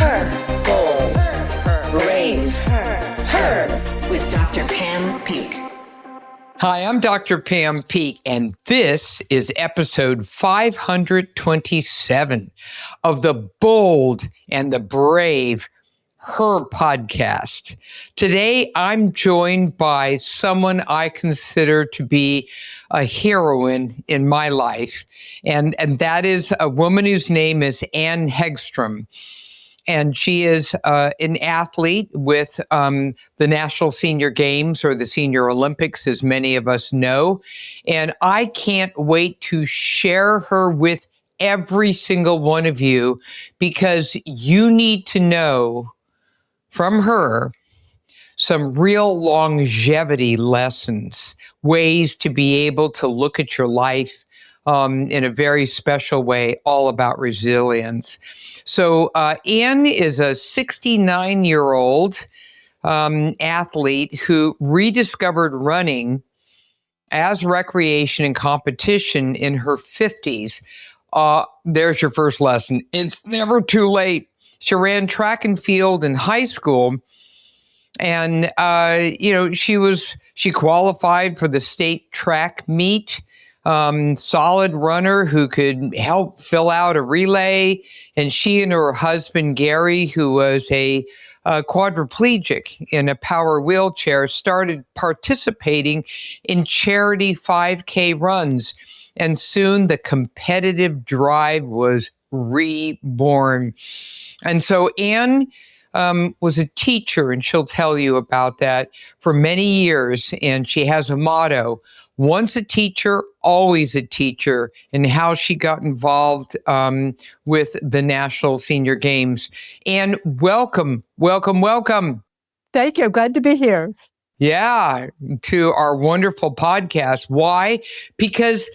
her, bold, brave, her, with Dr. Pam Peak. Hi, I'm Dr. Pam Peak, and this is episode 527 of the Bold and the Brave, Her podcast. Today, I'm joined by someone I consider to be a heroine in my life, and that is a woman whose name is Ann Hegstrom. And she is an athlete with the National Senior Games, or the Senior Olympics, as many of us know. And I can't wait to share her with every single one of you, because you need to know from her some real longevity lessons, ways to be able to look at your life in a very special way, all about resilience. So Ann is a 69-year-old athlete who rediscovered running as recreation and competition in her 50s. There's your first lesson. It's never too late. She ran track and field in high school. And, she qualified for the state track meet. Solid runner who could help fill out a relay. And she and her husband, Gary, who was a quadriplegic in a power wheelchair, started participating in charity 5K runs. And soon the competitive drive was reborn. And so Ann was a teacher, and she'll tell you about that, for many years. And she has a motto: once a teacher, always a teacher, and how she got involved with the National Senior Games. And welcome. Thank you. I'm glad to be here. Yeah, to our wonderful podcast. Why? Because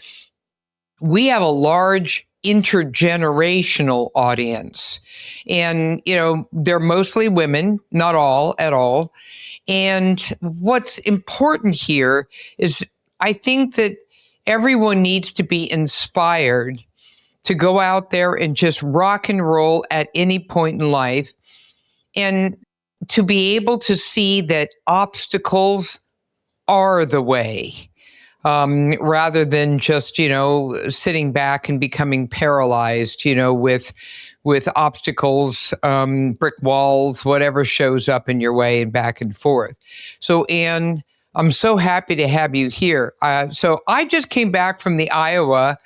we have a large intergenerational audience. And, they're mostly women, not all at all. And what's important here is I think that everyone needs to be inspired to go out there and just rock and roll at any point in life, and to be able to see that obstacles are the way. Rather than just, sitting back and becoming paralyzed, with obstacles, brick walls, whatever shows up in your way, and back and forth. So, Ann, I'm so happy to have you here. So I just came back from the Iowa,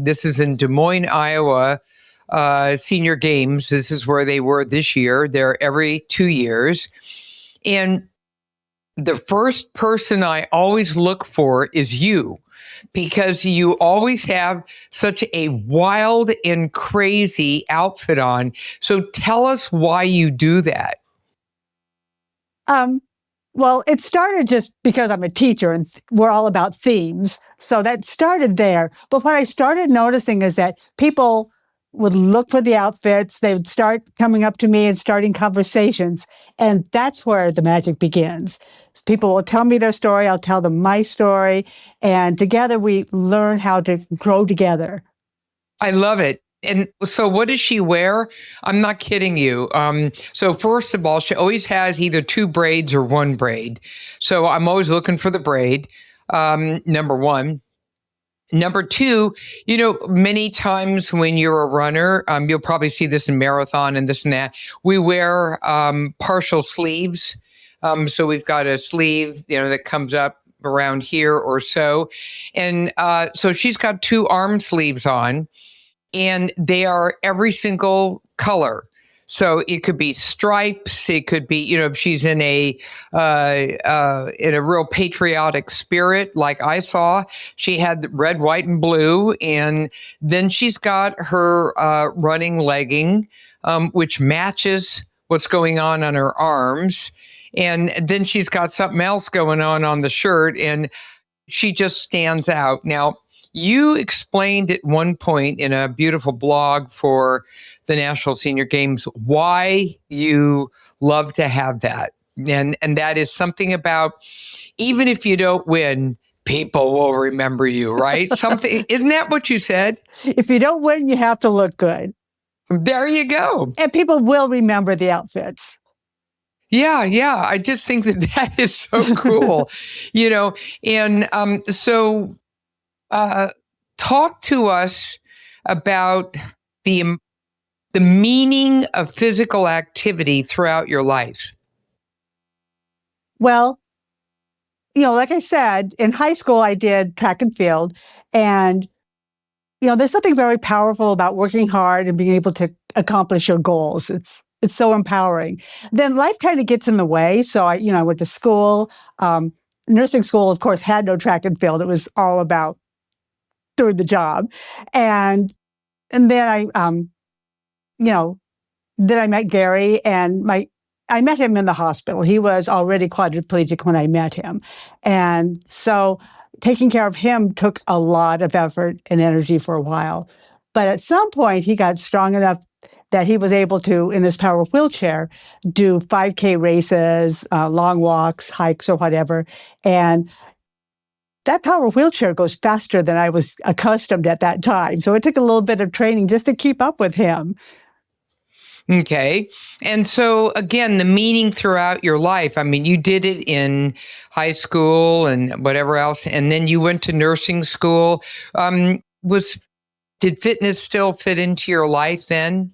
this is in Des Moines, Iowa, Senior Games. This is where they were this year. They're every 2 years. And the first person I always look for is you, because you always have such a wild and crazy outfit on. So tell us why you do that. Well, it started just because I'm a teacher and we're all about themes. So that started there. But what I started noticing is that people would look for the outfits. They would start coming up to me and starting conversations. And that's where the magic begins. People will tell me their story. I'll tell them my story. And together we learn how to grow together. I love it. And so what does she wear? I'm not kidding you. So first of all, she always has either two braids or one braid. So I'm always looking for the braid, number one. Number two, many times when you're a runner, you'll probably see this in marathon and this and that, we wear partial sleeves. So we've got a sleeve, that comes up around here or so. And so she's got two arm sleeves on, and they are every single color. So it could be stripes. It could be, if she's in a real patriotic spirit, like I saw, she had red, white, and blue. And then she's got her running legging, which matches what's going on her arms. And then she's got something else going on the shirt, and she just stands out. Now, you explained at one point in a beautiful blog for the National Senior Games why you love to have that. And that is something about, even if you don't win, people will remember you, right? Something, isn't that what you said? If you don't win, you have to look good. There you go. And people will remember the outfits. Yeah, yeah. I just think that that is so cool, you know. And so, uh, talk to us about the the meaning of physical activity throughout your life. Well, like I said, in high school, I did track and field. And, there's something very powerful about working hard and being able to accomplish your goals. It's so empowering. Then life kind of gets in the way. So I went to school. Nursing school, of course, had no track and field. It was all about doing the job. And and then you know, then I met Gary, and I met him in the hospital. He was already quadriplegic when I met him. And so taking care of him took a lot of effort and energy for a while. But at some point, he got strong enough that he was able to, in his power wheelchair, do 5K races, long walks, hikes, or whatever. And that power wheelchair goes faster than I was accustomed at that time. So it took a little bit of training just to keep up with him. Okay. And so, again, the meaning throughout your life. I mean, you did it in high school and whatever else, and then you went to nursing school. Was Did fitness still fit into your life then?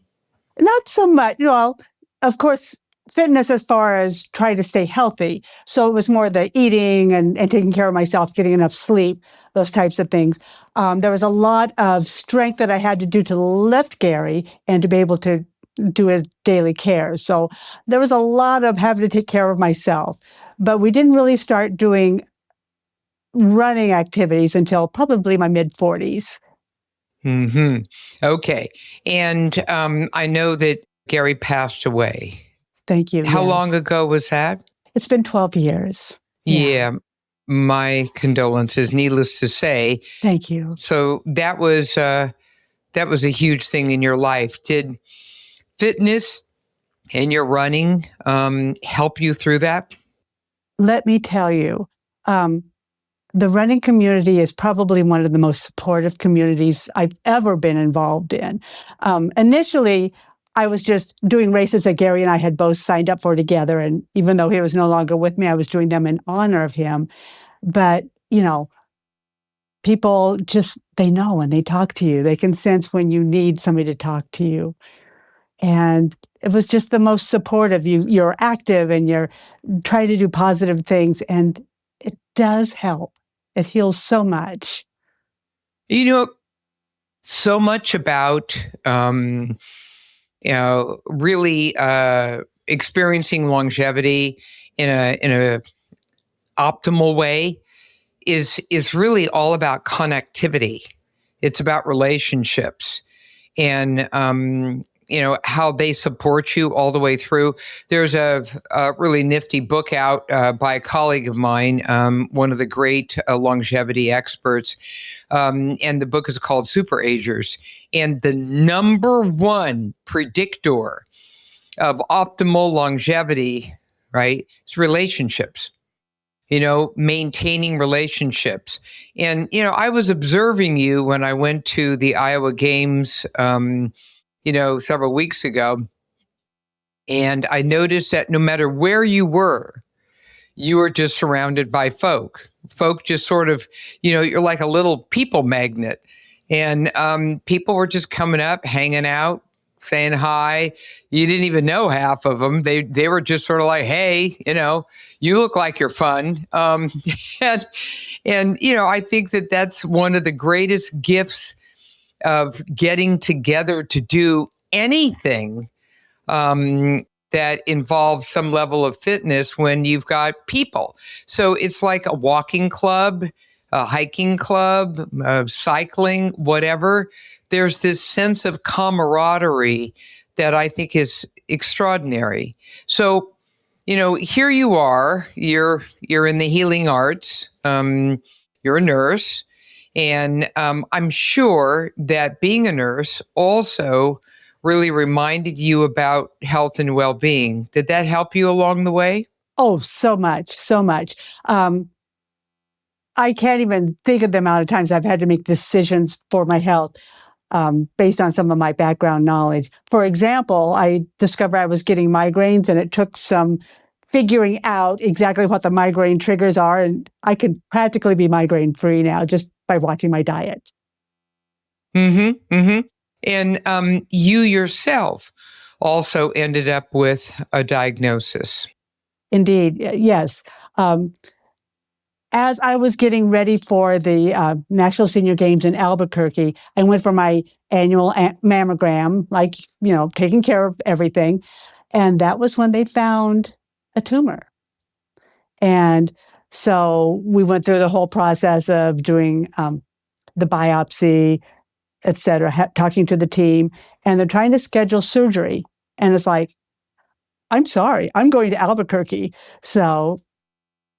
Not so much. Well, of course, fitness as far as trying to stay healthy. So it was more the eating and taking care of myself, getting enough sleep, those types of things. There was a lot of strength that I had to do to lift Gary and to be able to do his daily care. So there was a lot of having to take care of myself. But we didn't really start doing running activities until probably my mid 40s. Hmm. Okay. And I know that Gary passed away. Thank you. How long Yes. ago was that? It's been 12 years. Yeah. Yeah. My condolences, needless to say. Thank you. So that was a huge thing in your life. Did fitness and your running help you through that? Let me tell you, um, the running community is probably one of the most supportive communities I've ever been involved in. Initially, I was just doing races that Gary and I had both signed up for together. And even though he was no longer with me, I was doing them in honor of him. But, people just, they know when they talk to you, they can sense when you need somebody to talk to you. And it was just the most supportive. You're active and you're trying to do positive things. And it does help. It heals so much. You know, so much about really experiencing longevity in a optimal way is really all about connectivity. It's about relationships and how they support you all the way through. There's a really nifty book out by a colleague of mine, one of the great longevity experts, and the book is called Super Agers. And the number one predictor of optimal longevity, right, is relationships. Maintaining relationships. And, I was observing you when I went to the Iowa Games, several weeks ago. And I noticed that no matter where you were just surrounded by folk. Folk just sort of, you're like a little people magnet. And people were just coming up, hanging out, saying hi. You didn't even know half of them. They were just sort of like, hey, you look like you're fun. And I think that that's one of the greatest gifts of getting together to do anything that involves some level of fitness when you've got people. So it's like a walking club, a hiking club, cycling, whatever. There's this sense of camaraderie that I think is extraordinary. So, here you are, you're in the healing arts, you're a nurse, and I'm sure that being a nurse also really reminded you about health and well-being. Did that help you along the way? Oh, so much, so much. I can't even think of the amount of times I've had to make decisions for my health. based on some of my background knowledge. For example, I discovered I was getting migraines, and it took some figuring out exactly what the migraine triggers are. And I could practically be migraine free now just by watching my diet. Mm-hmm. Mm-hmm. And you yourself also ended up with a diagnosis. Indeed, yes. As I was getting ready for the National Senior Games in Albuquerque, I went for my annual mammogram, like, taking care of everything. And that was when they found a tumor. And so we went through the whole process of doing the biopsy, et cetera, talking to the team, and they're trying to schedule surgery. And it's like, I'm sorry, I'm going to Albuquerque. So,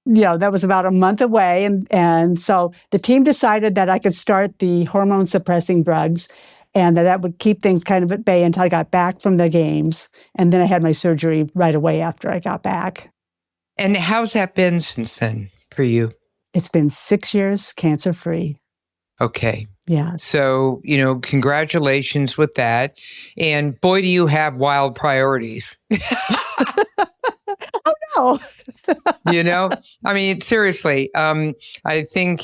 that was about a month away. And so the team decided that I could start the hormone suppressing drugs and that would keep things kind of at bay until I got back from the games. And then I had my surgery right away after I got back. And how's that been since then for you? It's been 6 years cancer-free. Okay. Yeah. So, congratulations with that. And boy, do you have wild priorities. Oh, no. I mean, seriously, I think,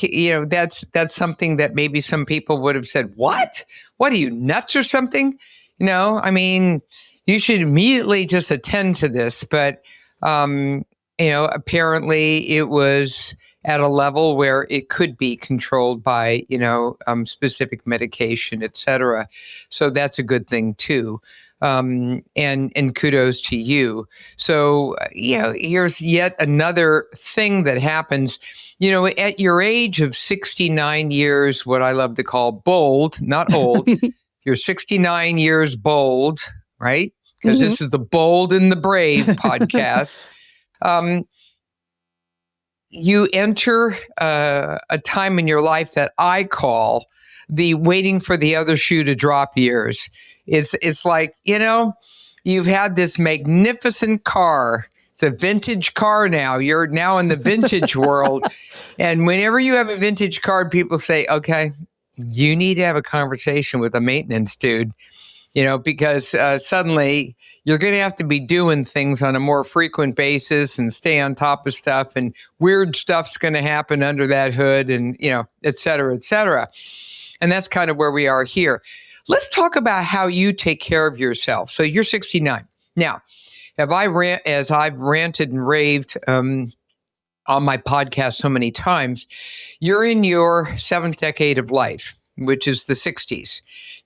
that's something that maybe some people would have said, what are you, nuts or something? I mean, you should immediately just attend to this. But, apparently it was at a level where it could be controlled by, specific medication, et cetera. So that's a good thing too. And kudos to you. So, here's yet another thing that happens, at your age of 69 years, what I love to call bold, not old, you're 69 years bold, right? Because this is the Bold and the Brave podcast. You enter a time in your life that I call the waiting for the other shoe to drop years. It's like, you've had this magnificent car. It's a vintage car now. You're now in the vintage world. And whenever you have a vintage car, people say, okay, you need to have a conversation with a maintenance dude, because suddenly you're going to have to be doing things on a more frequent basis and stay on top of stuff, and weird stuff's going to happen under that hood, and, et cetera, et cetera. And that's kind of where we are here. Let's talk about how you take care of yourself. So you're 69. Now, as I've ranted and raved on my podcast so many times, you're in your 7th decade of life, which is the 60s.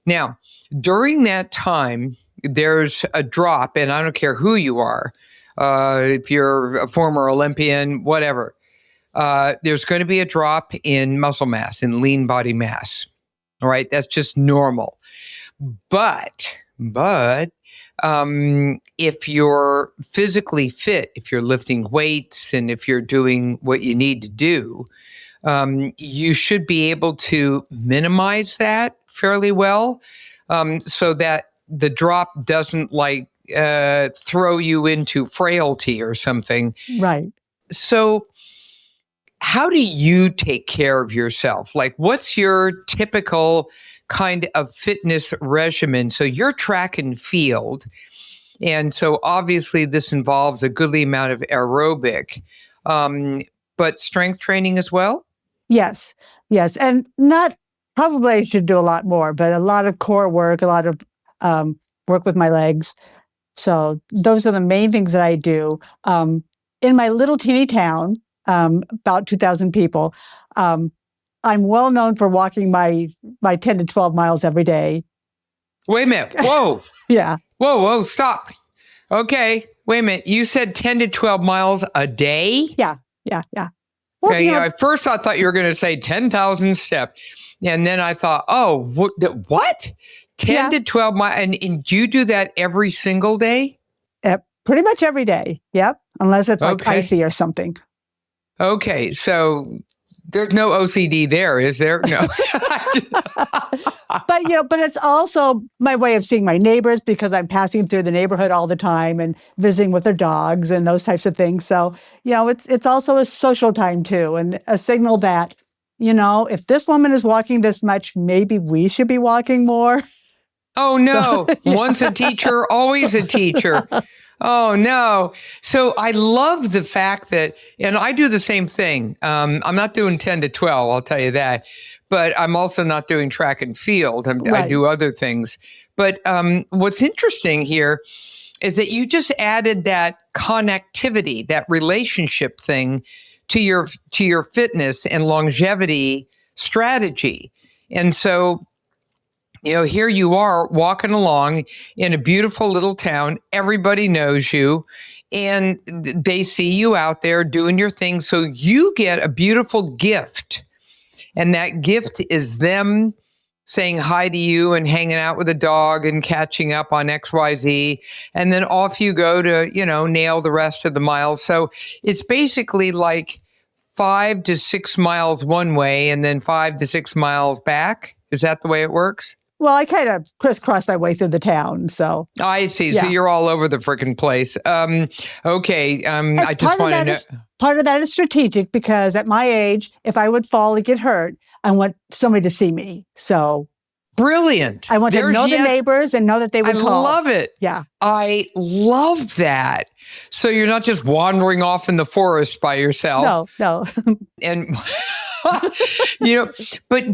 Now, during that time, there's a drop, and I don't care who you are, if you're a former Olympian, whatever, there's going to be a drop in muscle mass, in lean body mass. All right, that's just normal. But if you're physically fit, if you're lifting weights, and if you're doing what you need to do, you should be able to minimize that fairly well, so that the drop doesn't throw you into frailty or something. Right. So how do you take care of yourself? Like, what's your typical kind of fitness regimen? So you're track and field. And so obviously this involves a goodly amount of aerobic, but strength training as well? Yes. And probably I should do a lot more, but a lot of core work, a lot of work with my legs. So those are the main things that I do. In my little teeny town, about 2,000 people, I'm well known for walking my 10 to 12 miles every day. Wait a minute. Whoa. Yeah. Whoa, stop. Okay. Wait a minute. You said 10 to 12 miles a day? Yeah. Well, Okay, at first I thought you were going to say 10,000 steps. And then I thought, what? 10 to 12 miles. And do you do that every single day? Pretty much every day. Yep. Unless it's like icy or something. Okay. So there's no OCD there, is there? No. But it's also my way of seeing my neighbors, because I'm passing through the neighborhood all the time and visiting with their dogs and those types of things. So, it's also a social time too, and a signal that, if this woman is walking this much, maybe we should be walking more. Oh, no. So, yeah. Once a teacher, always a teacher. Oh, no. So I love the fact that, and I do the same thing. I'm not doing 10 to 12, I'll tell you that. But I'm also not doing track and field. I Right. do other things. But what's interesting here is that you just added that connectivity, that relationship thing to your fitness and longevity strategy. And so, here you are walking along in a beautiful little town. Everybody knows you and they see you out there doing your thing. So you get a beautiful gift. And that gift is them saying hi to you and hanging out with a dog and catching up on XYZ. And then off you go to, nail the rest of the miles. So it's basically like 5 to 6 miles one way and then 5 to 6 miles back. Is that the way it works? Well, I kind of crisscrossed my way through the town. So I see. Yeah. So you're all over the freaking place. Okay. I just want to know. Part of that is strategic because at my age, if I would fall and get hurt, I want somebody to see me. So Brilliant. I want to know the neighbors and know that they would call. I love it. Yeah. I love that. So you're not just wandering off in the forest by yourself. No. And but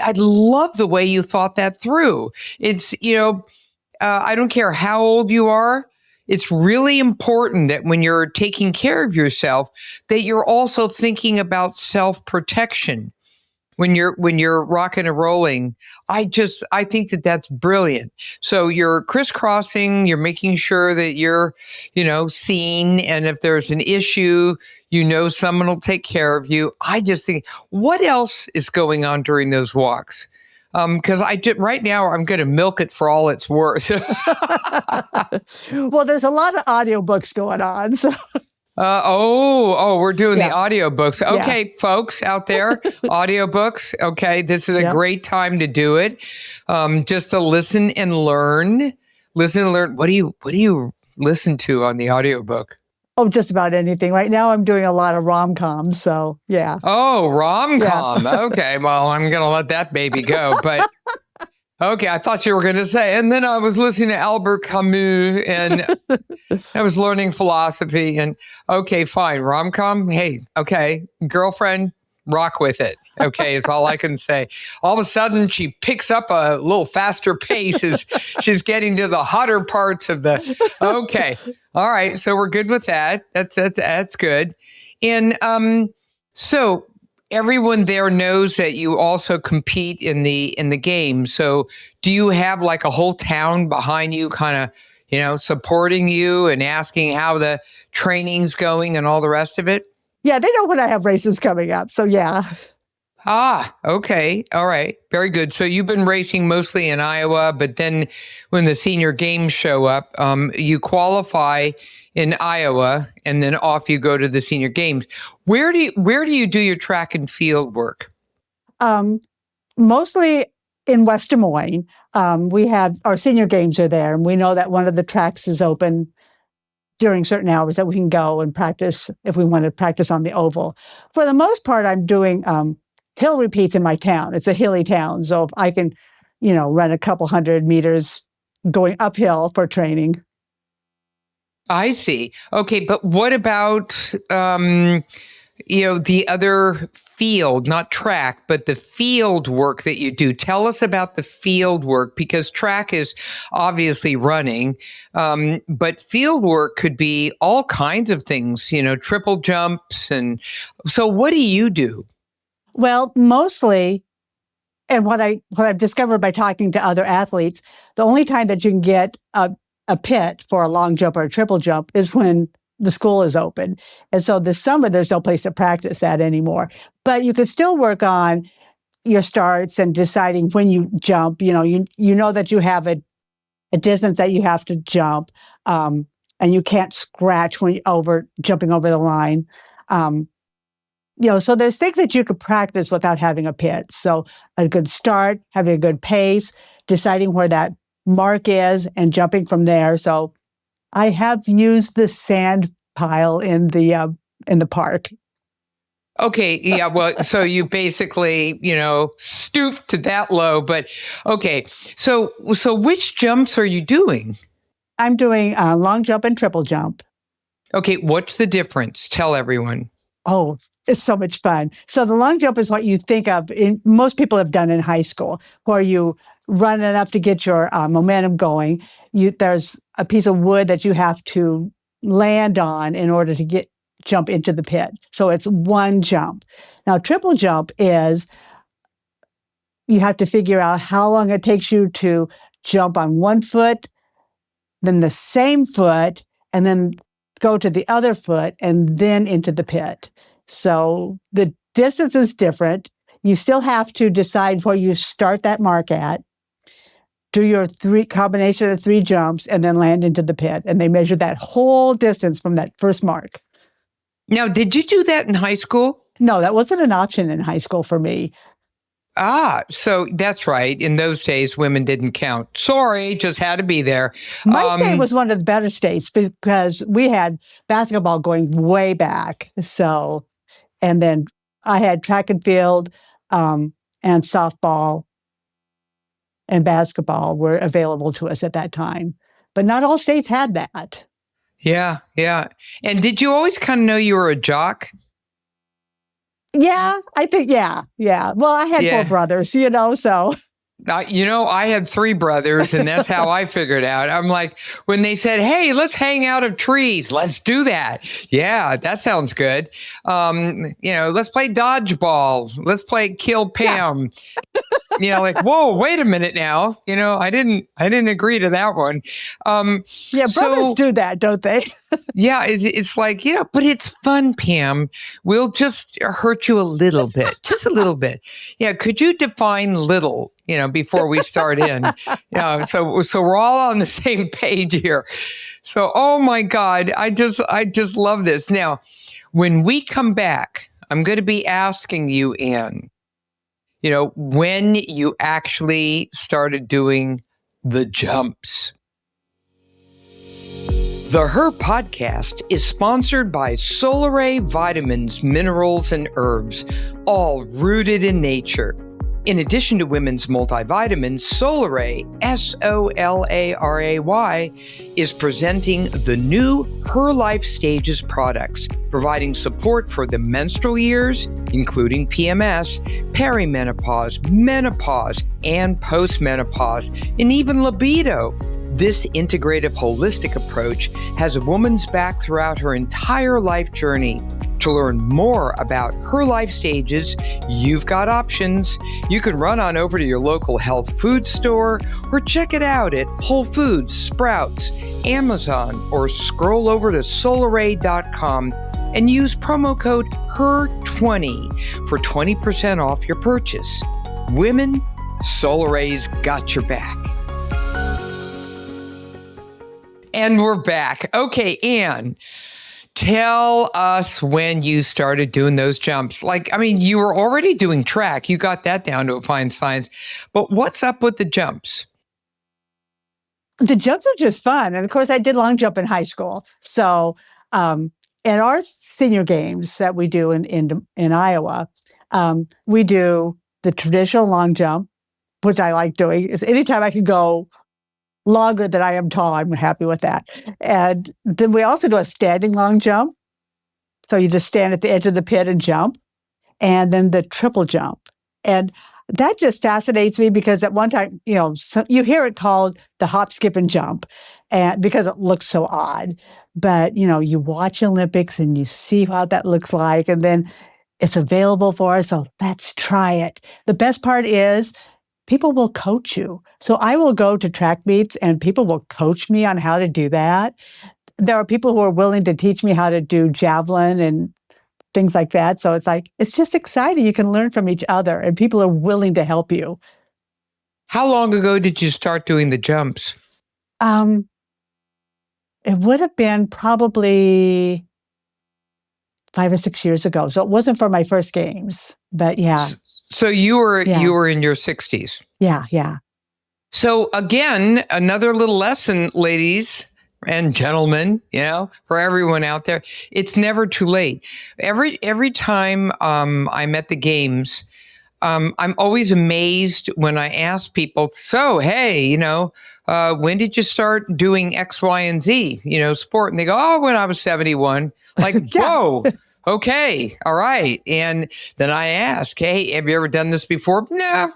I love the way you thought that through. It's I don't care how old you are. It's really important that when you're taking care of yourself, that you're also thinking about self-protection when you're rocking and rolling. I think that that's brilliant. So you're crisscrossing, you're making sure that you're, seen. And if there's an issue, someone will take care of you. I just think, what else is going on during those walks? Because right now I'm going to milk it for all it's worth. Well, there's a lot of audiobooks going on. So. We're doing the audiobooks. Okay, Yeah. folks out there, audiobooks. Okay, this is a great time to do it. Just to listen and learn. Listen and learn. What do you listen to on the audiobook? Oh, just about anything. Right now I'm doing a lot of rom-coms, so yeah. Oh, rom-com. Yeah. Okay, well, I'm going to let that baby go, but okay, I thought you were going to say, and then I was listening to Albert Camus and I was learning philosophy and okay, fine, rom-com. Hey, okay, girlfriend, rock with it. Okay, is all I can say. All of a sudden, she picks up a little faster pace as she's getting to the hotter parts of the. Okay, all right. So we're good with that. That's good. And so everyone there knows that you also compete in the game. So do you have like a whole town behind you, kind of supporting you and asking how the training's going and all the rest of it? Yeah, they know when I have races coming up. So yeah. Ah, okay. All right. Very good. So you've been racing mostly in Iowa, but then when the senior games show up, you qualify in Iowa and then off you go to the senior games. Where do you do your track and field work? Mostly in West Des Moines. We have our senior games are there, and we know that one of the tracks is open during certain hours that we can go and practice if we want to practice on the oval. For the most part, I'm doing hill repeats in my town. It's a hilly town. So if I can, run a couple 100 meters going uphill for training. I see. Okay. But what about, the other field, not track, but the field work that you do? Tell us about the field work, because track is obviously running, but field work could be all kinds of things, triple jumps. And so what do you do? Well, mostly, and what I've discovered by talking to other athletes, the only time that you can get a pit for a long jump or a triple jump is when the school is open. And so this summer, there's no place to practice that anymore. But you can still work on your starts and deciding when you jump. You know that you have a distance that you have to jump, and you can't scratch when jumping over the line. So there's things that you could practice without having a pit. So a good start, having a good pace, deciding where that mark is and jumping from there. So I have used the sand pile in the park. Okay, yeah, well, so you basically, stooped to that low, but okay. So which jumps are you doing? I'm doing long jump and triple jump. Okay, what's the difference? Tell everyone. Oh, it's so much fun. So the long jump is what you think of. Most people have done in high school, where you run enough to get your momentum going. There's a piece of wood that you have to land on in order to jump into the pit. So it's one jump. Now, triple jump is you have to figure out how long it takes you to jump on one foot, then the same foot, and then go to the other foot and then into the pit. So the distance is different. You still have to decide where you start that mark at, do your combination of three jumps, and then land into the pit. And they measure that whole distance from that first mark. Now, did you do that in high school? No, that wasn't an option in high school for me. So that's right. In those days, women didn't count. Sorry, just had to be there. My state was one of the better states because we had basketball going way back. So, and then I had track and field and softball and basketball were available to us at that time. But not all states had that. Yeah, yeah. And did you always kind of know you were a jock? Yeah, I think, yeah. Well, I had four brothers, so. I had three brothers, and that's how I figured out. I'm like, when they said, hey, let's hang out of trees, let's do that. Yeah, that sounds good. Let's play dodgeball. Let's play Kill Pam. Yeah. Whoa, wait a minute now. I didn't agree to that one. Brothers do that, don't they? Yeah, it's like, but it's fun, Pam. We'll just hurt you a little bit, just a little bit. Yeah, could you define little, before we start in? So we're all on the same page here. So, oh my God, I just love this. Now, when we come back, I'm going to be asking you, Ann, when you actually started doing the jumps. The Her podcast is sponsored by Solaray Vitamins, Minerals, and Herbs, all rooted in nature. In addition to women's multivitamins, Solaray, Solaray, is presenting the new Her Life Stages products, providing support for the menstrual years, including PMS, perimenopause, menopause, and postmenopause, and even libido. This integrative, holistic approach has a woman's back throughout her entire life journey. To learn more about Her Life Stages, you've got options. You can run on over to your local health food store or check it out at Whole Foods, Sprouts, Amazon, or scroll over to solaray.com and use promo code HER20 for 20% off your purchase. Women, Solaray's got your back. And we're back. Okay, Ann, tell us when you started doing those jumps. You were already doing track. You got that down to a fine science. But what's up with the jumps? The jumps are just fun. And of course, I did long jump in high school. So in our senior games that we do in Iowa, we do the traditional long jump, which I like doing. Is anytime I can go longer than I am tall, I'm happy with that. And then we also do a standing long jump. So you just stand at the edge of the pit and jump. And then the triple jump. And that just fascinates me because at one time, you hear it called the hop, skip, and jump, and because it looks so odd. But, you watch Olympics and you see how that looks like, and then it's available for us. So let's try it. The best part is people will coach you. So I will go to track meets and people will coach me on how to do that. There are people who are willing to teach me how to do javelin and things like that. So it's just exciting. You can learn from each other and people are willing to help you. How long ago did you start doing the jumps? It would have been probably 5 or 6 years ago. So it wasn't for my first games, but yeah. So you were in your 60s. Yeah. So again, another little lesson, ladies, and gentlemen, for everyone out there, it's never too late. Every time I'm at the games, I'm always amazed when I ask people, so, hey, when did you start doing X, Y, and Z, sport? And they go, oh, when I was 71. Like, Yeah. whoa, okay, all right. And then I ask, hey, have you ever done this before? No.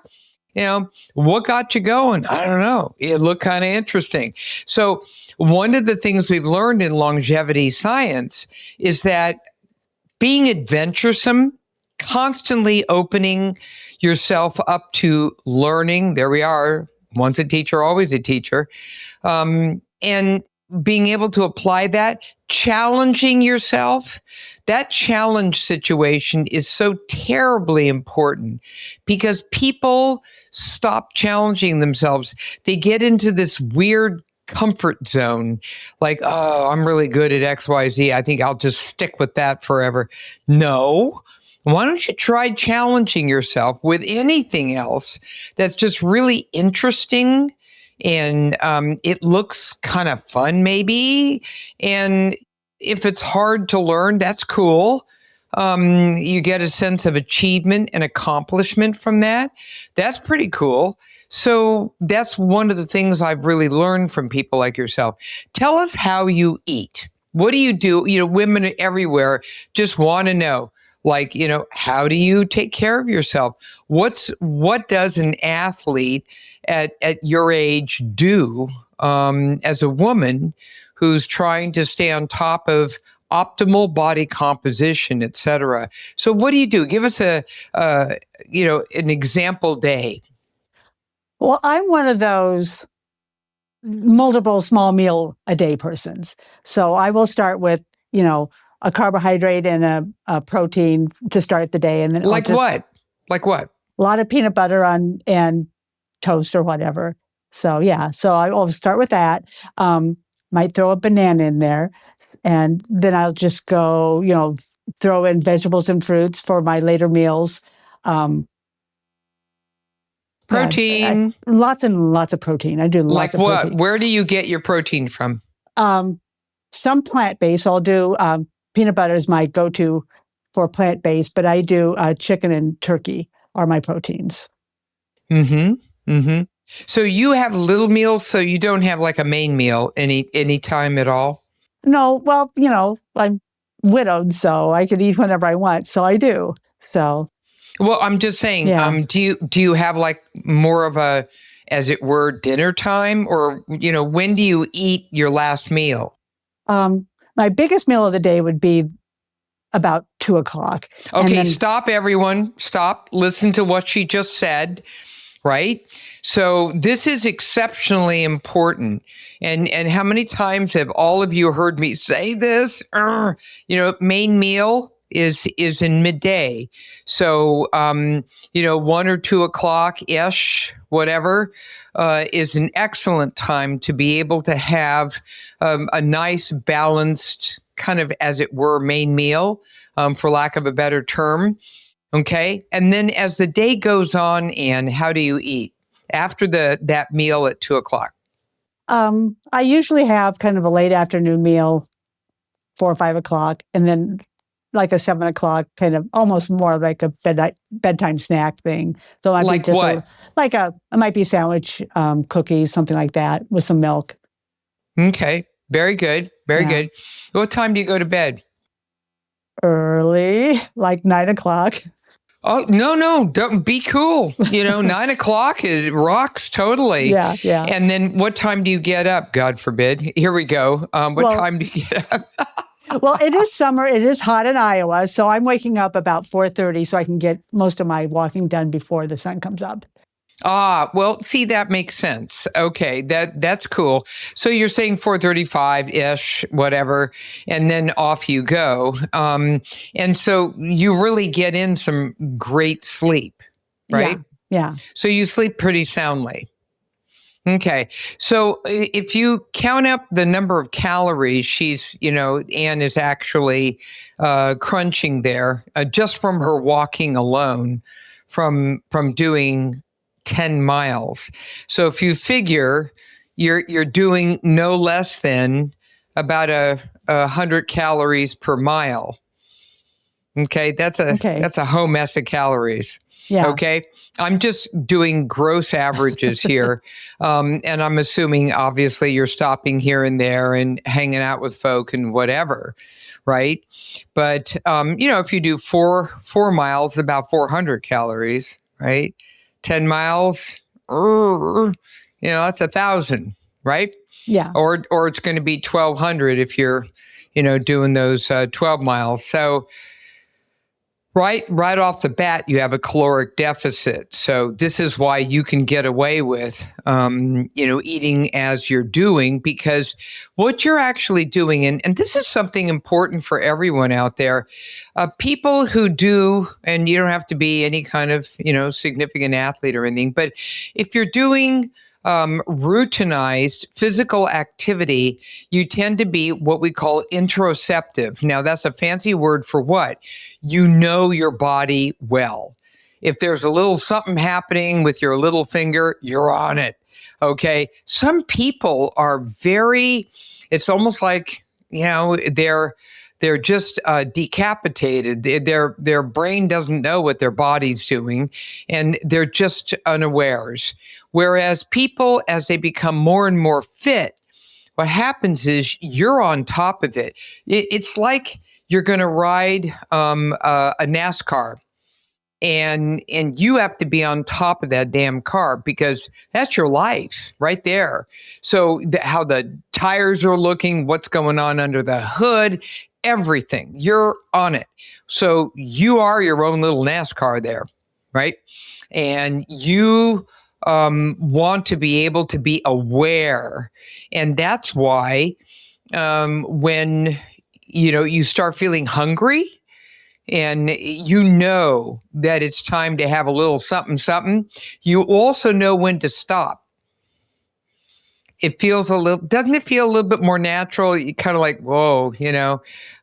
What got you going? I don't know. It looked kind of interesting. So one of the things we've learned in longevity science is that being adventuresome, constantly opening yourself up to learning. There we are. Once a teacher, always a teacher. And being able to apply that, challenging yourself, that challenge situation is so terribly important because people stop challenging themselves. They get into this weird comfort zone, like, oh, I'm really good at XYZ. I think I'll just stick with that forever. No. Why don't you try challenging yourself with anything else that's just really interesting and it looks kind of fun maybe? And if it's hard to learn, that's cool. You get a sense of achievement and accomplishment from that. That's pretty cool. So that's one of the things I've really learned from people like yourself. Tell us how you eat. What do you do? Women everywhere just want to know, like, how do you take care of yourself? What does an athlete at your age do as a woman who's trying to stay on top of optimal body composition, et cetera? So what do you do? Give us an example day. Well, I'm one of those multiple small meal a day persons. So I will start with, a carbohydrate and a protein to start the day. And then Like what? Like what? A lot of peanut butter and toast or whatever. So yeah, so I'll start with that. Might throw a banana in there. And then I'll just go, throw in vegetables and fruits for my later meals. Protein. Lots and lots of protein. I do lots of what? protein. Where do you get your protein from? Some plant-based. I'll do peanut butter is my go-to for plant-based, but I do chicken and turkey are my proteins. Mm-hmm. Mm-hmm. So you have little meals, so you don't have like a main meal any time at all? No, well, I'm widowed, so I can eat whenever I want. So I do. So. Well, I'm just saying, Yeah. do you have like more of a, as it were, dinner time, or when do you eat your last meal? My biggest meal of the day would be about 2:00. Okay, stop, everyone. Stop. Listen to what she just said. Right? So this is exceptionally important. And how many times have all of you heard me say this? Main meal is in midday. So 1 or 2:00-ish, whatever, is an excellent time to be able to have a nice balanced kind of, as it were, main meal, for lack of a better term. Okay. And then as the day goes on, Ann, how do you eat after that meal at 2:00? I usually have kind of a late afternoon meal, 4 or 5:00, and then like a 7:00, kind of almost more like a bedtime snack thing. So it might Like be just what? it might be sandwich, cookies, something like that with some milk. Okay. Very good. Very good. What time do you go to bed? Early, like 9:00. Oh, no, don't be cool. 9:00 rocks totally. Yeah, yeah. And then what time do you get up? God forbid. Here we go. What time do you get up? Well, it is summer. It is hot in Iowa. So I'm waking up about 4:30 so I can get most of my walking done before the sun comes up. Well, see, that makes sense. Okay, that's cool. So you're saying 4:35-ish, whatever, and then off you go. And so you really get in some great sleep, right? Yeah. So you sleep pretty soundly. Okay. So if you count up the number of calories Ann is actually crunching there just from her walking alone from doing 10 miles. So if you figure you're doing no less than about 100 calories per mile. Okay, that's Okay. a whole mess of calories. Yeah. Okay, I'm just doing gross averages here, and I'm assuming obviously you're stopping here and there and hanging out with folk and whatever, right? But if you do four miles, about 400 calories, right? 10 miles, that's 1,000, right? Yeah. Or it's going to be 1,200 if you're, doing those 12 miles. So right off the bat, you have a caloric deficit. So this is why you can get away with, eating as you're doing, because what you're actually doing, and this is something important for everyone out there, people who do, and you don't have to be any kind of, significant athlete or anything, but if you're doing routinized physical activity, you tend to be what we call interoceptive. Now, that's a fancy word for what? You know your body well. If there's a little something happening with your little finger, you're on it. Okay. Some people are it's almost like, they're just decapitated. Their brain doesn't know what their body's doing, and they're just unawares. Whereas people, as they become more and more fit, what happens is you're on top of it. It's like you're going to ride a NASCAR, and you have to be on top of that damn car because that's your life right there. So how the tires are looking, what's going on under the hood, everything, you're on it. So you are your own little NASCAR there, right? And you want to be able to be aware. And that's why when you start feeling hungry, and you know that it's time to have a little something, something, you also know when to stop. It feels doesn't it feel a little bit more natural? You kind of like, whoa,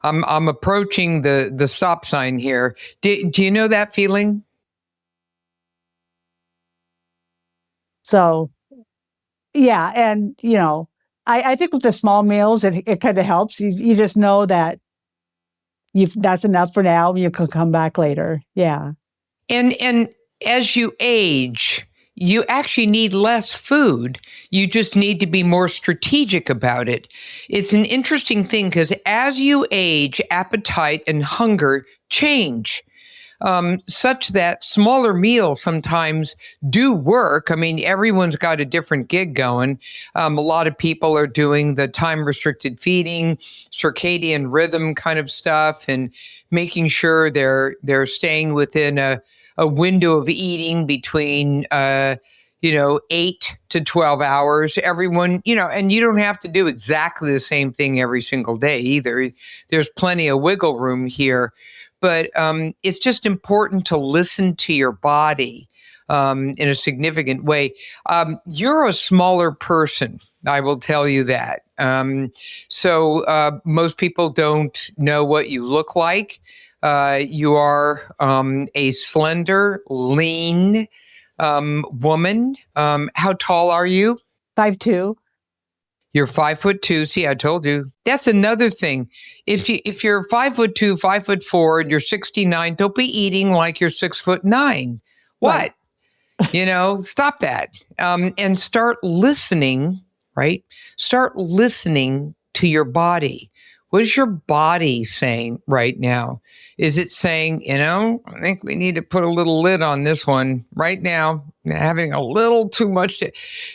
I'm approaching the stop sign here. Do you know that feeling? So, yeah. And, I think with the small meals, it kind of helps. You just know that that's enough for now. You can come back later. Yeah. And as you age, you actually need less food. You just need to be more strategic about it. It's an interesting thing because as you age, appetite and hunger change. Such that smaller meals sometimes do work. I mean, everyone's got a different gig going. A lot of people are doing the time restricted feeding, circadian rhythm kind of stuff, and making sure they're staying within a window of eating between 8 to 12 hours. Everyone, and you don't have to do exactly the same thing every single day either. There's plenty of wiggle room here. But it's just important to listen to your body in a significant way. You're a smaller person, I will tell you that. So most people don't know what you look like. You are a slender, lean woman. How tall are you? 5'2". You're 5'2". See, I told you. That's another thing. If you're 5'2", 5'4", and you're 69, don't be eating like you're 6'9". What? Right. Stop that. And start listening. Right? Start listening to your body. What is your body saying right now? Is it saying, I think we need to put a little lid on this one right now? Having a little too much to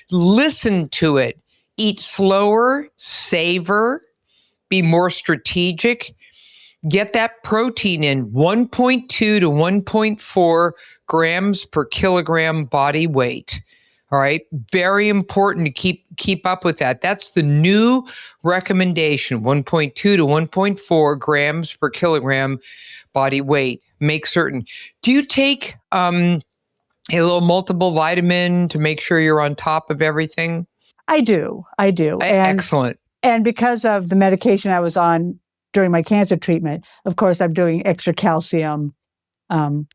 listen to it. Eat slower, savor, be more strategic. Get that protein in 1.2 to 1.4 grams per kilogram body weight. All right. Very important to keep up with that. That's the new recommendation, 1.2 to 1.4 grams per kilogram body weight. Make certain. Do you take a little multiple vitamin to make sure you're on top of everything? I do. Excellent. And because of the medication I was on during my cancer treatment, of course, I'm doing extra calcium. I'm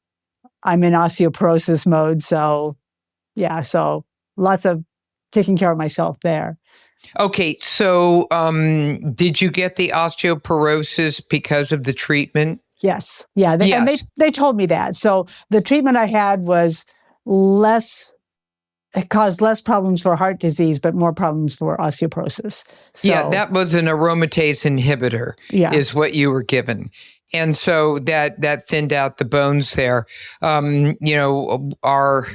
in osteoporosis mode. So, yeah, so lots of taking care of myself there. Okay, so did you get the osteoporosis because of the treatment? Yes. Yeah. And Yes. they told me that. So the treatment I had was less, it caused less problems for heart disease, but more problems for osteoporosis. Yeah, So, that was an aromatase inhibitor yeah. is what you were given. And so that thinned out the bones there. Our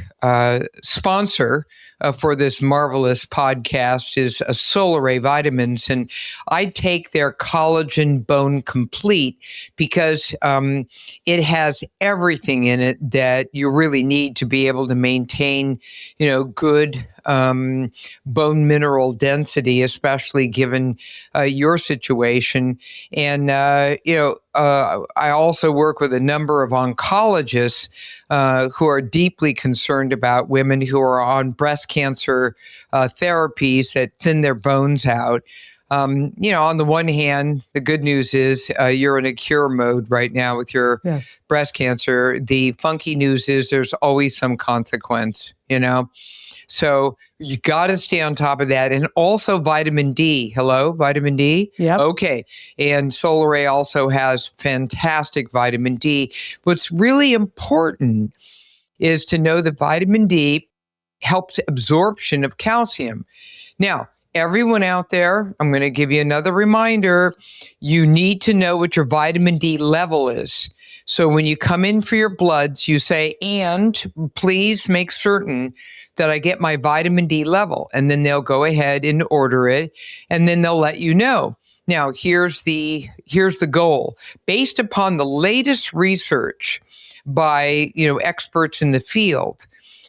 sponsor for this marvelous podcast is Solaray Vitamins, and I take their collagen bone complete because it has everything in it that you really need to be able to maintain, good bone mineral density, especially given your situation. And, I also work with a number of oncologists who are deeply concerned about women who are on breast cancer therapies that thin their bones out. On the one hand, the good news is you're in a cure mode right now with your Yes. breast cancer. The funky news is there's always some consequence, So you got to stay on top of that. And also vitamin D. Hello, vitamin D? Yep. Okay. And Solaray also has fantastic vitamin D. What's really important is to know that vitamin D helps absorption of calcium. Now, everyone out there, I'm going to give you another reminder. You need to know what your vitamin D level is. So when you come in for your bloods, you say, and please make certain that I get my vitamin D level. And then they'll go ahead and order it, and then they'll let you know. Now, here's the goal. Based upon the latest research by experts in the field,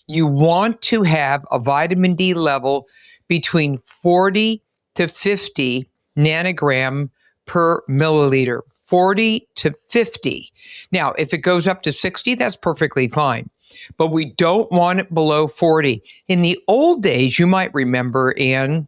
you want to have a vitamin D level between 40 to 50 nanogram per milliliter. 40 to 50. Now, if it goes up to 60, that's perfectly fine. But we don't want it below 40. In the old days, you might remember, Ann,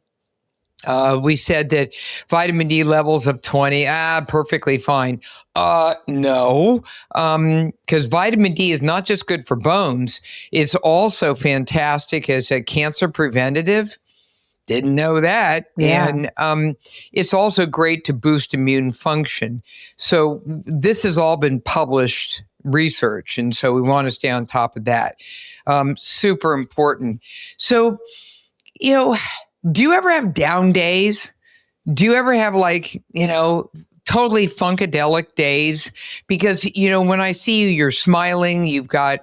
we said that vitamin D levels of 20, perfectly fine. No, because vitamin D is not just good for bones, it's also fantastic as a cancer preventative. Didn't know that. Yeah. And it's also great to boost immune function. So this has all been published research. And so we want to stay on top of that. Super important. So, do you ever have down days? Do you ever have totally funkadelic days? Because, when I see you, you're smiling, you've got,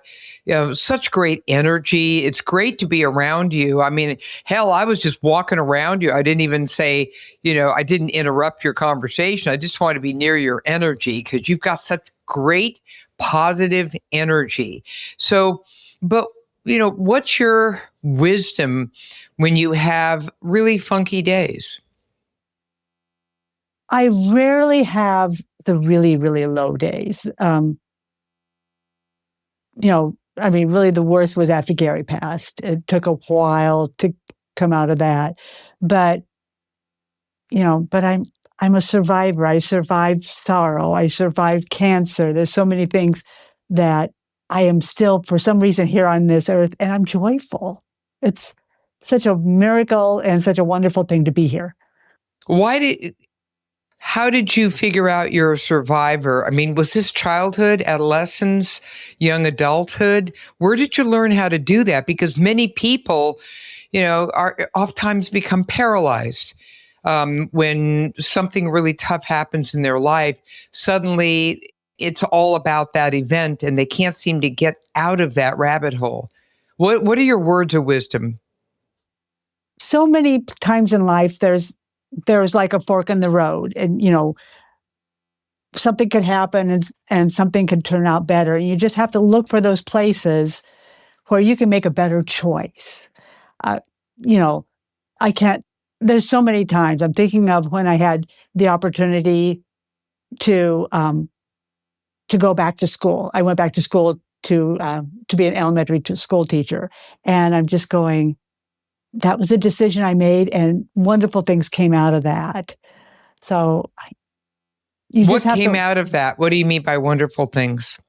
such great energy. It's great to be around you. I mean, hell, I was just walking around you. I didn't even say, I didn't interrupt your conversation. I just want to be near your energy because you've got such great positive energy. So, but, what's your wisdom when you have really funky days? I rarely have the really, really low days. Really the worst was after Gary passed. It took a while to come out of that. But, I'm a survivor. I survived sorrow. I survived cancer. There's so many things that I am still, for some reason, here on this earth, and I'm joyful. It's such a miracle and such a wonderful thing to be here. How did you figure out you're a survivor? I mean, was this childhood, adolescence, young adulthood? Where did you learn how to do that? Because many people, are oftentimes become paralyzed when something really tough happens in their life. Suddenly, it's all about that event, and they can't seem to get out of that rabbit hole. What are your words of wisdom? So many times in life, there's like a fork in the road, and something could happen and something could turn out better. And you just have to look for those places where you can make a better choice. Uh, you know, I can't, there's so many times I'm thinking of when I had the opportunity to go back to school. I went back to school to be an elementary school teacher. And I'm just going, that was a decision I made, and wonderful things came out of that. So you What just have came to, out of that? What do you mean by wonderful things?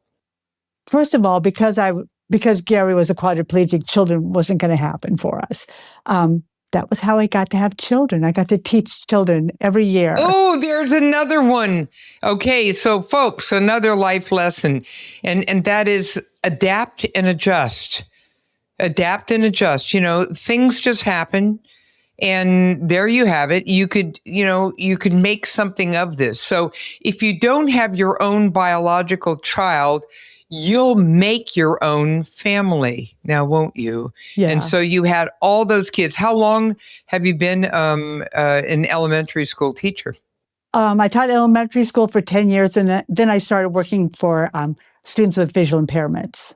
first of all, because Gary was a quadriplegic, children wasn't going to happen for us. that was how I got to have children. I got to teach children every year. Oh, there's another one. Okay, so folks, another life lesson, and that is adapt and adjust. Adapt and adjust. Things just happen. And there you have it. You could make something of this. So if you don't have your own biological child, you'll make your own family now, won't you? Yeah. And so you had all those kids. How long have you been an elementary school teacher? I taught elementary school for 10 years, and then I started working for students with visual impairments.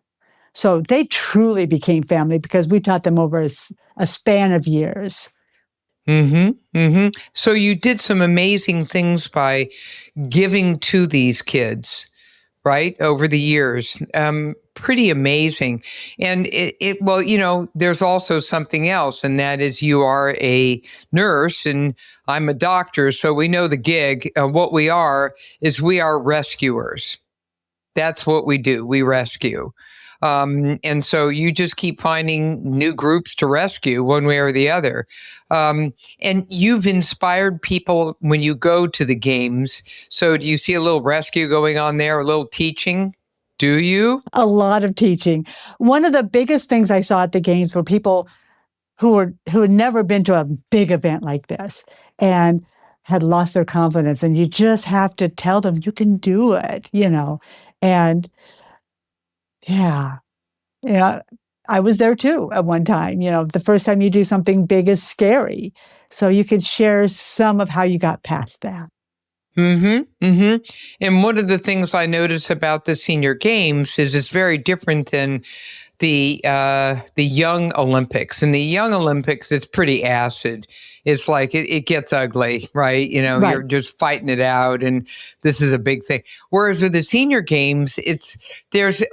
So they truly became family because we taught them over a span of years. Mm-hmm. Mm-hmm. So you did some amazing things by giving to these kids, right? Over the years. Pretty amazing. And there's also something else, and that is you are a nurse and I'm a doctor. So we know the gig. What we are is we are rescuers. That's what we do. We rescue. And so you just keep finding new groups to rescue one way or the other. And you've inspired people when you go to the games. So do you see a little rescue going on there, a little teaching? Do you? A lot of teaching. One of the biggest things I saw at the games were people who had never been to a big event like this and had lost their confidence. And you just have to tell them you can do it, And yeah, I was there too at one time. The first time you do something big is scary. So you could share some of how you got past that. Mm-hmm. Mm-hmm. And one of the things I notice about the senior games is it's very different than the young Olympics. In the young Olympics, it's pretty acid. It's like it gets ugly, right? Right. You're just fighting it out, and this is a big thing. Whereas with the senior games, there's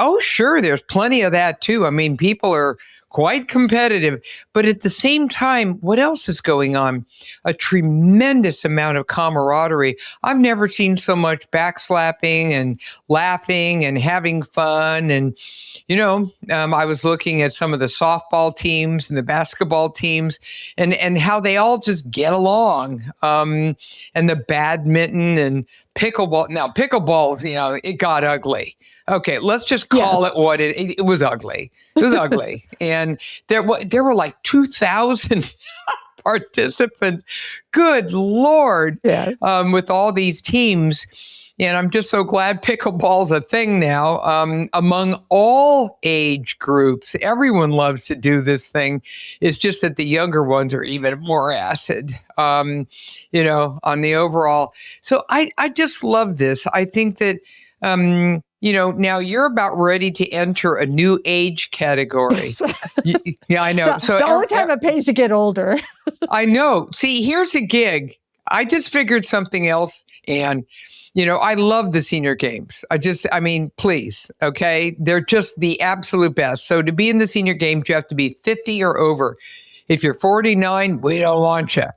plenty of that too. I mean, people are quite competitive, but at the same time, what else is going on? A tremendous amount of camaraderie. I've never seen so much backslapping and laughing and having fun. And, I was looking at some of the softball teams and the basketball teams and how they all just get along. And the badminton and pickleball. Now, pickleball, it got ugly. Okay, let's just call it what it was ugly. It was ugly. And there were like 2,000 participants. Good Lord. Yeah. With all these teams. And I'm just so glad pickleball's a thing now. Among all age groups, everyone loves to do this thing. It's just that the younger ones are even more acid, on the overall. So I just love this. I think that, now you're about ready to enter a new age category. Yeah, I know. The only time it pays to get older. I know. See, here's a gig. I just figured something else, and I love the senior games. Please, okay? They're just the absolute best. So to be in the senior games, you have to be 50 or over. If you're 49, we don't want you.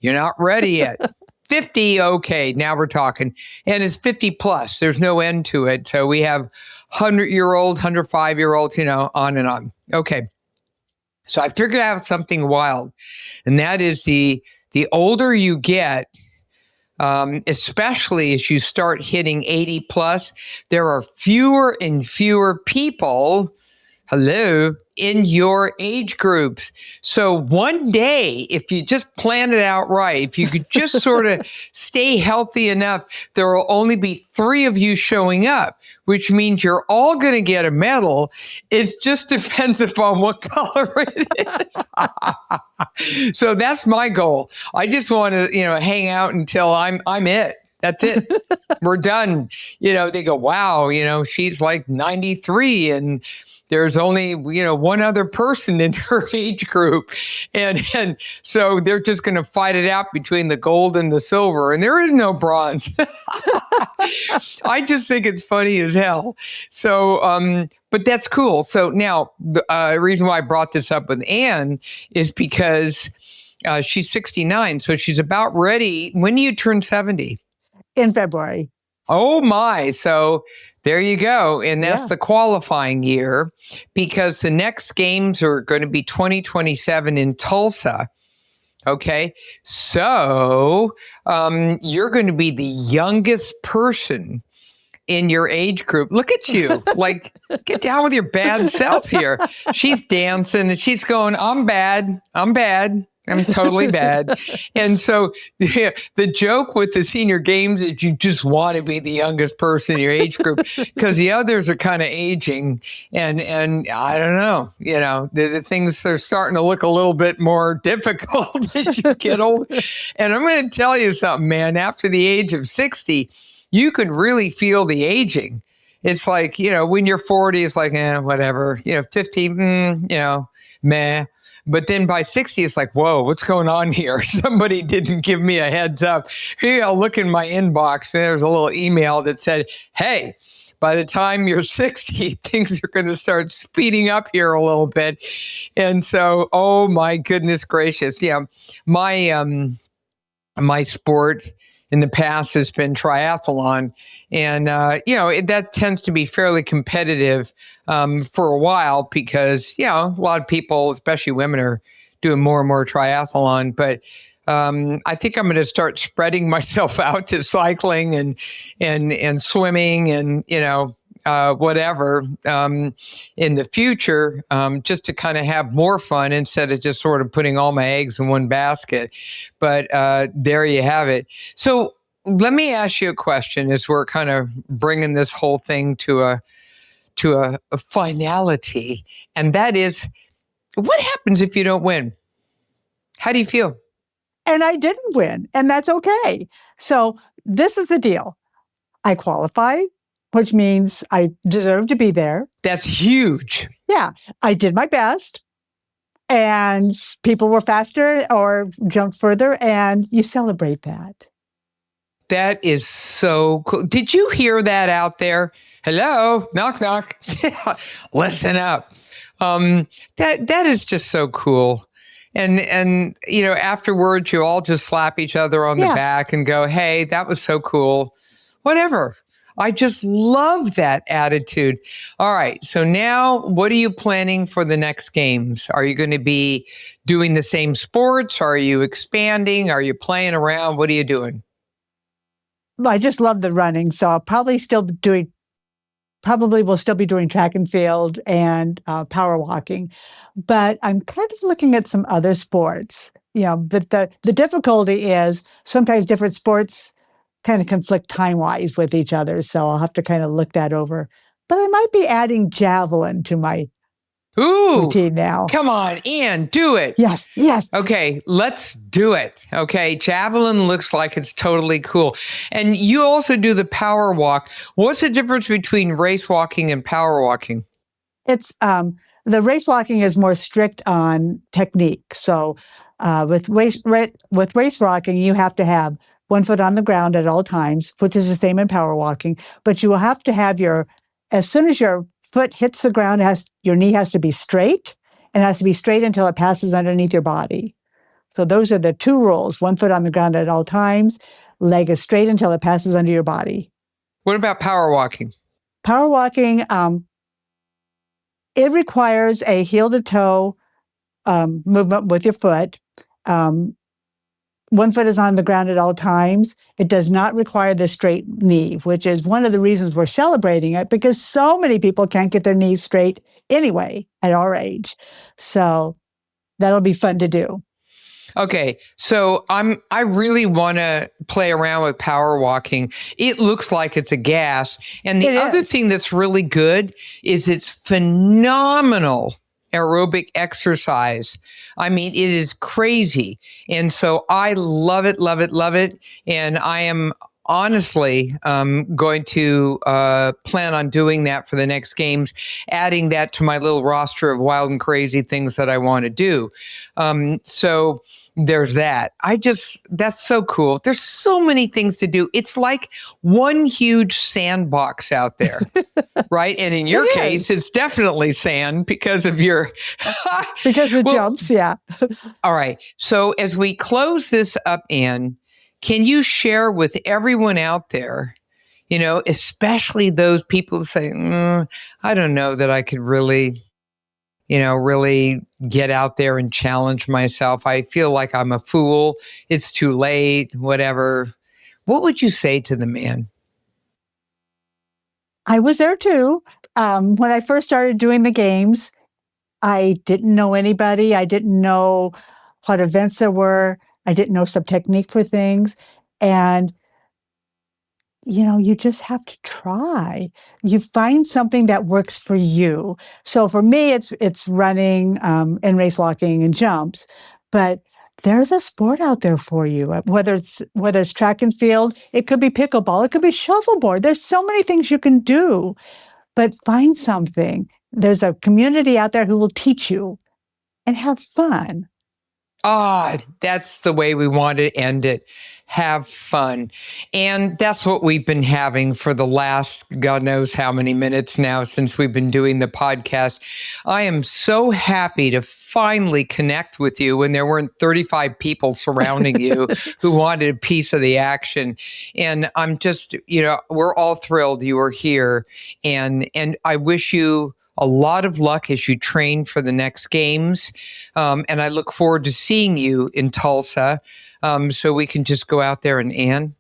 You're not ready yet. 50, okay, now we're talking. And it's 50 plus. There's no end to it. So we have 100-year-olds, 105-year-olds, on and on. Okay. So I figured out something wild, and that is the older you get, especially as you start hitting 80 plus, there are fewer and fewer people, in your age groups. So one day, if you just plan it out right, if you could just sort of stay healthy enough, there will only be 3 of you showing up, which means you're all going to get a medal. It just depends upon what color it is. So that's my goal. I just want to, hang out until I'm it. That's it. We're done. They go, wow, she's like 93 and there's only, one other person in her age group. And so they're just going to fight it out between the gold and the silver. And there is no bronze. I just think it's funny as hell. So, but that's cool. So now the reason why I brought this up with Ann is because she's 69. So she's about ready. When do you turn 70? In February. Oh my. So there you go. And that's Yeah. the qualifying year, because the next games are going to be 2027 in Tulsa. Okay. So you're going to be the youngest person in your age group. Look at you. Like, get down with your bad self here. She's dancing and she's going, I'm bad. I'm bad. I'm totally bad. And so yeah, the joke with the senior games is you just want to be the youngest person in your age group because the others are kind of aging. And I don't know, the things are starting to look a little bit more difficult as you get older. And I'm going to tell you something, man, after the age of 60, you can really feel the aging. It's like, when you're 40, it's like, whatever, 50, meh. But then by 60, it's like, whoa, what's going on here? Somebody didn't give me a heads up. Here, I'll look in my inbox. And there's a little email that said, hey, by the time you're 60, things are going to start speeding up here a little bit. And so, oh my goodness gracious. Yeah, my sport in the past has been triathlon. And, that tends to be fairly competitive for a while because, a lot of people, especially women, are doing more and more triathlon. But I think I'm going to start spreading myself out to cycling and swimming and, whatever in the future, just to kind of have more fun instead of just sort of putting all my eggs in one basket. But there you have it. So let me ask you a question as we're kind of bringing this whole thing to a finality. And that is, what happens if you don't win? How do you feel? And I didn't win, and that's okay. So this is the deal. I qualified, which means I deserve to be there. That's huge. Yeah, I did my best, and people were faster or jumped further, and you celebrate that. That is so cool. Did you hear that out there? Hello, knock, knock. Listen up. That is just so cool. And afterwards, you all just slap each other on the back and go, hey, that was so cool. Whatever. I just love that attitude. All right. So now what are you planning for the next games? Are you going to be doing the same sports? Are you expanding? Are you playing around? What are you doing? I just love the running. So I'll probably will still be doing track and field and power walking. But I'm kind of looking at some other sports. But the difficulty is sometimes different sports kind of conflict time-wise with each other. So I'll have to kind of look that over. But I might be adding javelin to my routine now. Come on, Ann, do it. Yes. Okay, let's do it. Okay, javelin looks like it's totally cool. And you also do the power walk. What's the difference between race walking and power walking? It's the race walking is more strict on technique. So with race walking, you have to have one foot on the ground at all times, which is the same in power walking. But you will have to have as soon as your foot hits the ground, your knee has to be straight, and it has to be straight until it passes underneath your body. So those are the two rules: one foot on the ground at all times, leg is straight until it passes under your body. What about power walking? Power walking, it requires a heel to toe movement with your foot. One foot is on the ground at all times. It does not require the straight knee, which is one of the reasons we're celebrating it, because so many people can't get their knees straight anyway at our age. So that'll be fun to do. Okay, so I really want to play around with power walking. It looks like it's a gas. And the other thing that's really good is it's phenomenal aerobic exercise. I mean, it is crazy. And so I love it, love it, love it. And I am honestly going to plan on doing that for the next games, adding that to my little roster of wild and crazy things that I want to do. So there's that. That's so cool. There's so many things to do. It's like one huge sandbox out there, right? And in your case, it's definitely sand because of your... because of jumps, yeah. All right. So as we close this up, Ann, can you share with everyone out there, especially those people who say, I don't know that I could really, really get out there and challenge myself. I feel like I'm a fool. It's too late, whatever. What would you say to the man? I was there too. When I first started doing the games, I didn't know anybody. I didn't know what events there were. I didn't know some technique for things. And you just have to try. You find something that works for you. So for me, it's running and race walking and jumps. But there's a sport out there for you. Whether it's track and field, it could be pickleball, it could be shuffleboard. There's so many things you can do. But find something. There's a community out there who will teach you and have fun. That's the way we want to end it. Have fun. And that's what we've been having for the last God knows how many minutes now since we've been doing the podcast. I am so happy to finally connect with you when there weren't 35 people surrounding you who wanted a piece of the action. And I'm just, we're all thrilled you are here. And I wish you a lot of luck as you train for the next games. And I look forward to seeing you in Tulsa so we can just go out there and, Ann,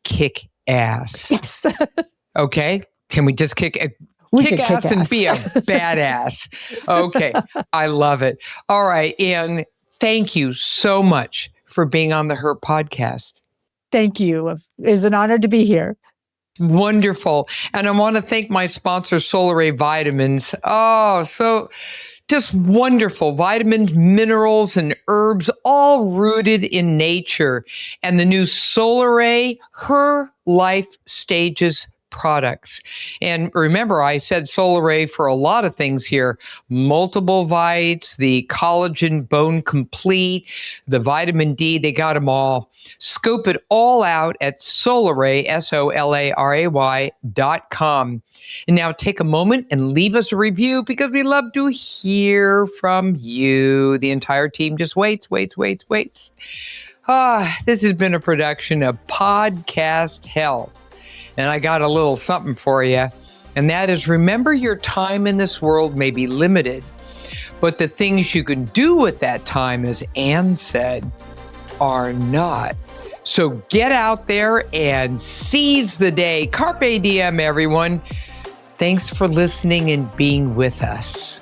kick ass. Yes. Okay? Can we just kick ass and be a badass? Okay. I love it. All right, Ann, thank you so much for being on the Her podcast. Thank you. It is an honor to be here. Wonderful. And I want to thank my sponsor, Solar Ray Vitamins. Oh, so just wonderful vitamins, minerals, and herbs, all rooted in nature. And the new Solar Ray, Her Life Stages products. And remember, I said Solar Ray for a lot of things here. Multiple Vites, the Collagen Bone Complete, the Vitamin D, they got them all. Scope it all out at Solaray, SOLARAY.com. And now take a moment and leave us a review because we love to hear from you. The entire team just waits. This has been a production of Podcast Hell. And I got a little something for you. And that is, remember, your time in this world may be limited, but the things you can do with that time, as Ann said, are not. So get out there and seize the day. Carpe diem, everyone. Thanks for listening and being with us.